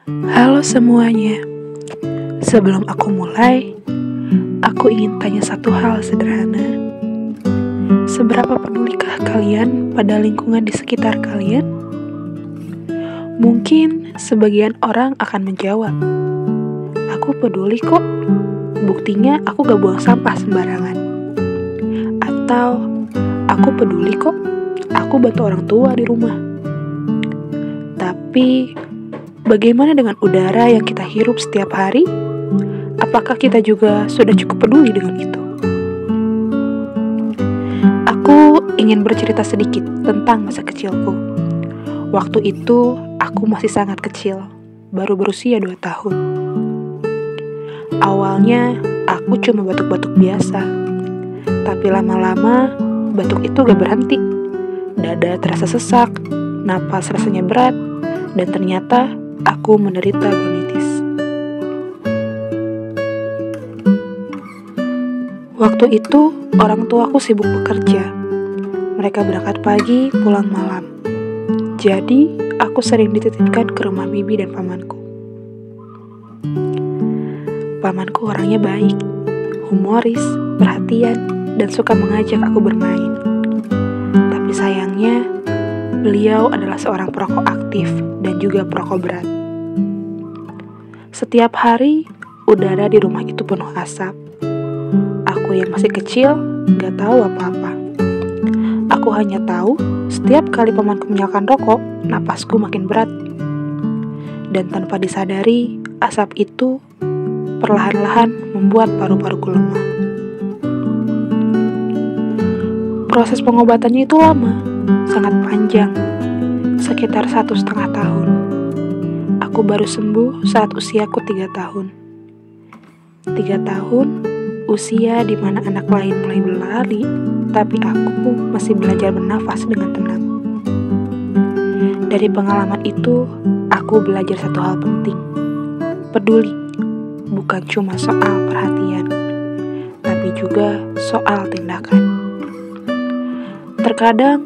Halo semuanya, sebelum aku mulai, aku ingin tanya satu hal sederhana. Seberapa pedulikah kalian pada lingkungan di sekitar kalian? Mungkin sebagian orang akan menjawab, aku peduli kok, buktinya aku gak buang sampah sembarangan. Atau, aku peduli kok, aku bantu orang tua di rumah. Tapi, bagaimana dengan udara yang kita hirup setiap hari? Apakah kita juga sudah cukup peduli dengan itu? Aku ingin bercerita sedikit tentang masa kecilku. Waktu itu, aku masih sangat kecil, baru berusia 2 tahun. Awalnya, aku cuma batuk-batuk biasa. Tapi lama-lama, batuk itu gak berhenti. Dada terasa sesak, napas rasanya berat, dan ternyata aku menderita bronkitis. Waktu itu, orang tuaku sibuk bekerja. Mereka berangkat pagi, pulang malam. Jadi, aku sering dititipkan ke rumah bibi dan pamanku. Pamanku orangnya baik, humoris, perhatian, dan suka mengajak aku bermain. Tapi sayangnya, beliau adalah seorang perokok aktif dan juga perokok berat. Setiap hari, udara di rumah itu penuh asap. Aku yang masih kecil, gak tahu apa-apa. Aku hanya tahu, setiap kali pamanku menyalakan rokok, napasku makin berat. Dan tanpa disadari, asap itu perlahan-lahan membuat paru-paruku lemah. Proses pengobatannya itu lama, sangat panjang, sekitar 1,5 tahun. Aku baru sembuh saat usiaku 3 tahun. 3 tahun, usia di mana anak lain mulai berlari, tapi aku masih belajar bernafas dengan tenang. Dari pengalaman itu, aku belajar satu hal penting. Peduli, bukan cuma soal perhatian, tapi juga soal tindakan. Terkadang,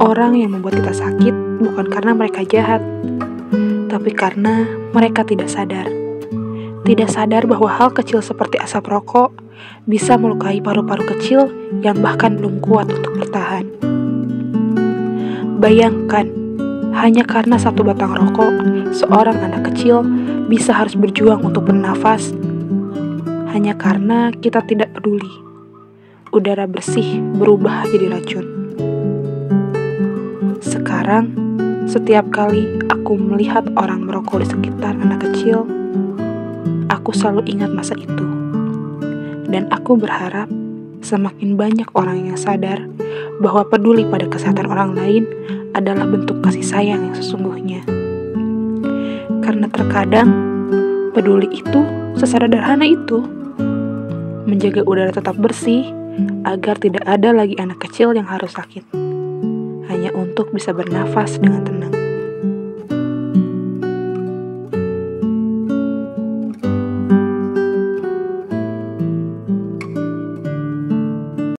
orang yang membuat kita sakit bukan karena mereka jahat, tapi karena mereka tidak sadar. Tidak sadar bahwa hal kecil seperti asap rokok bisa melukai paru-paru kecil yang bahkan belum kuat untuk bertahan. Bayangkan, hanya karena satu batang rokok, seorang anak kecil bisa harus berjuang untuk bernafas. Hanya karena kita tidak peduli, udara bersih berubah jadi racun. Sekarang, setiap kali aku melihat orang merokok di sekitar anak kecil, aku selalu ingat masa itu. Dan aku berharap semakin banyak orang yang sadar bahwa peduli pada kesehatan orang lain adalah bentuk kasih sayang yang sesungguhnya. Karena terkadang, peduli itu sesederhana itu. Menjaga udara tetap bersih agar tidak ada lagi anak kecil yang harus sakit. Hanya untuk bisa bernafas dengan tenang.